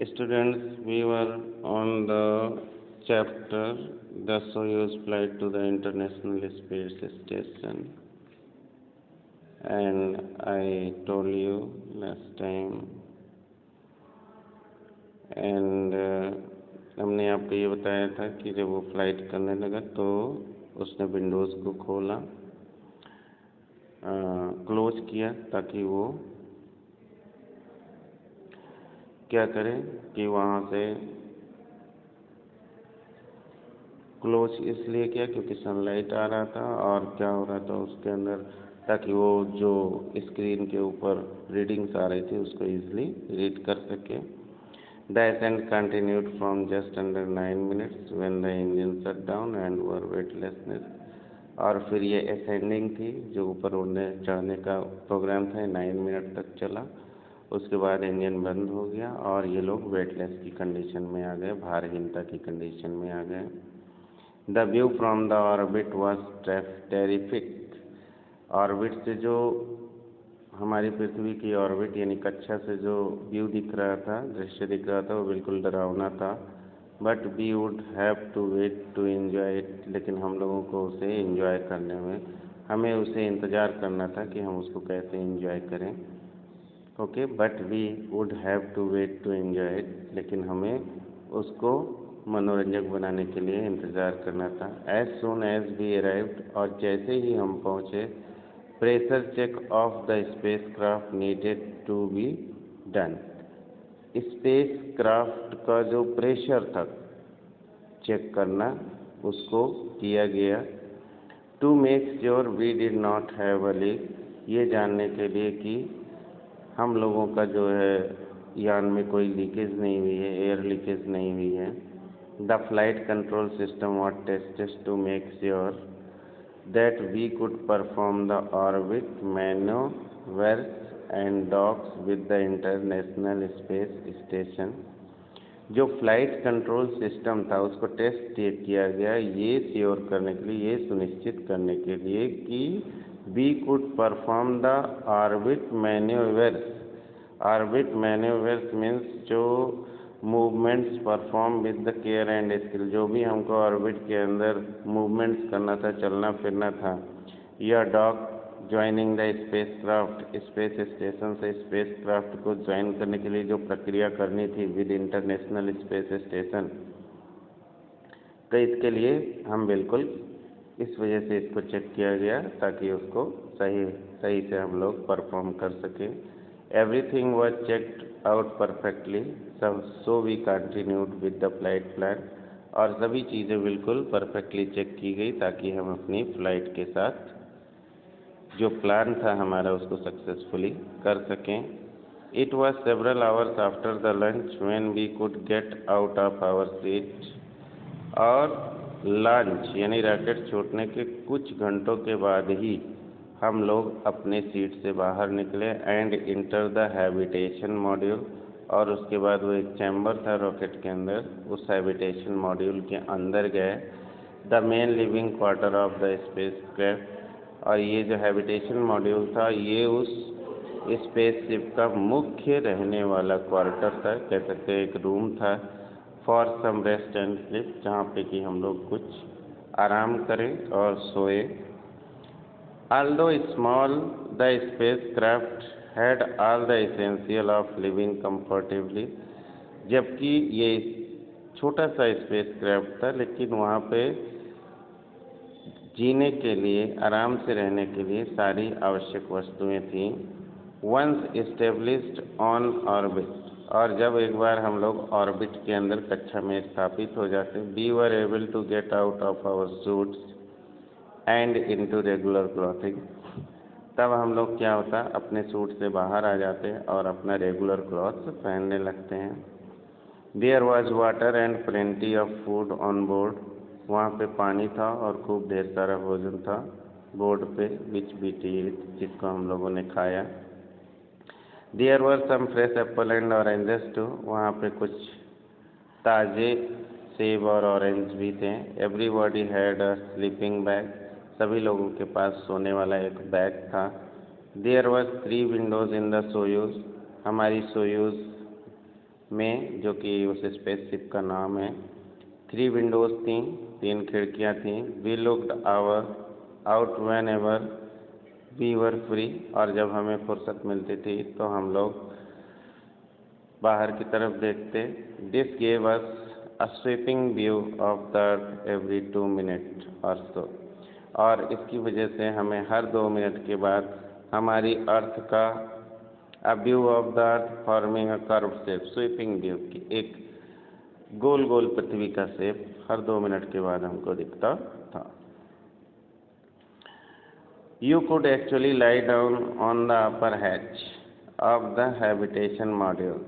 Students, we were on the chapter The Soyuz flight to the International Space Station, and I told you last time, and हमने आपको ये बताया था कि जब वो फ्लाइट करने लगा तो उसने विंडोज़ को खोला, क्लोज किया ताकि वो क्या करें कि वहाँ से क्लोज इसलिए किया क्योंकि सनलाइट आ रहा था और क्या हो रहा था उसके अंदर, ताकि वो जो स्क्रीन के ऊपर रीडिंग्स आ रही थी उसको इजीली रीड कर सके। The ascent continued from just under 9 minutes when the engine shut down and were weightlessness। और फिर ये असेंडिंग थी, जो ऊपर उड़ने चढ़ने का प्रोग्राम था, 9 मिनट तक चला। उसके बाद इंजन बंद हो गया और ये लोग वेटलेस की कंडीशन में आ गए, भारहीनता की कंडीशन में आ गए। The view from the orbit was terrific. Orbit से जो हमारी पृथ्वी की ऑर्बिट यानी कक्षा से जो व्यू दिख रहा था, दृश्य दिख रहा था, वो बिल्कुल डरावना था। But we would have to wait to enjoy it. लेकिन हम लोगों को उसे एंजॉय करने में, हमें उसे इंतज़ार करना था कि हम उसको कैसे एंजॉय करें। Okay, but we would have to wait to enjoy it. लेकिन हमें उसको मनोरंजक बनाने के लिए इंतज़ार करना था। As soon as we arrived, और जैसे ही हम पहुँचे, pressure check of the spacecraft needed to be done. Spacecraft का जो प्रेशर था चेक करना, उसको किया गया। To make sure we did not have a leak, ये जानने के लिए कि हम लोगों का जो है यान में कोई लीकेज नहीं हुई है, एयर लीकेज नहीं हुई है। The flight control system was tested to make sure that we could perform the orbit manoeuvres and docks with the International Space Station. जो फ्लाइट कंट्रोल सिस्टम था उसको टेस्ट किया गया, ये श्योर करने के लिए, ये सुनिश्चित करने के लिए कि we could perform the orbit maneuvers। orbit maneuvers means जो movements perform with the care and skill, जो भी हमको ऑर्बिट के अंदर मूवमेंट्स करना था, चलना फिरना था, या dock joining the spacecraft, space station से स्पेस क्राफ्ट को ज्वाइन करने के लिए जो प्रक्रिया करनी थी विद इंटरनेशनल स्पेस स्टेशन, तो इसके लिए हम बिल्कुल इस वजह से इसको चेक किया गया ताकि उसको सही से हम लोग परफॉर्म कर सकें। Everything was checked out perfectly, सब so we continued with the flight plan, और सभी चीज़ें बिल्कुल परफेक्टली चेक की गई ताकि हम अपनी फ्लाइट के साथ जो प्लान था हमारा उसको सक्सेसफुली कर सकें। It was several hours after the launch when we could get out of our seat, और लंच यानी रॉकेट छूटने के कुछ घंटों के बाद ही हम लोग अपने सीट से बाहर निकले। And enter the habitation module, और उसके बाद वो एक चैम्बर था रॉकेट के अंदर, उस हैबिटेशन मॉड्यूल के अंदर गए। The main living quarter of the space craft, और ये जो हैबिटेशन मॉड्यूल था ये उस स्पेसशिप का मुख्य रहने वाला क्वार्टर था, कह सकते हैं एक रूम था। For some rest and sleep, जहाँ पे कि हम लोग कुछ आराम करें और सोए। Although small, the space craft had all the essential of living comfortably, जबकि ये छोटा सा स्पेस क्राफ्ट था लेकिन वहाँ पे जीने के लिए, आराम से रहने के लिए सारी आवश्यक वस्तुएं थीं। वंस एस्टेब्लिश्ड ऑन ऑर्बिट, और जब एक बार हम लोग ऑर्बिट के अंदर कक्षा में स्थापित हो जाते, we were able to get out of our suits and into regular clothing, तब हम लोग क्या होता, अपने सूट से बाहर आ जाते हैं और अपना रेगुलर क्लॉथ्स पहनने लगते हैं। There was water and plenty of food on board, वहाँ पे पानी था और खूब ढेर सारा भोजन था बोर्ड पे, विच वी ईट, जिसको हम लोगों ने खाया। There were some fresh apple and oranges too, वहाँ पे कुछ ताज़े सेब और ऑरेंज भी थे। Everybody had a sleeping bag, सभी लोगों के पास सोने वाला एक बैग था। There were 3 windows in the Soyuz, हमारी सोयूज़ में, जो कि उस स्पेसशिप का नाम है। 3 विंडोज़ थी, 3 खिड़कियाँ थीं। We looked out whenever we were free, और जब हमें फुर्सत मिलती थी तो हम लोग बाहर की तरफ देखते। This gave us a sweeping view of the earth every 2 minute और सो, और इसकी वजह से हमें हर 2 मिनट के बाद हमारी अर्थ का view of the earth forming a curve shape, sweeping view की एक गोल गोल पृथ्वी का शेप हर 2 मिनट के बाद हमको दिखता था। You could actually lie down on the upper hatch of the habitation module.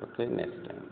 Okay, next time.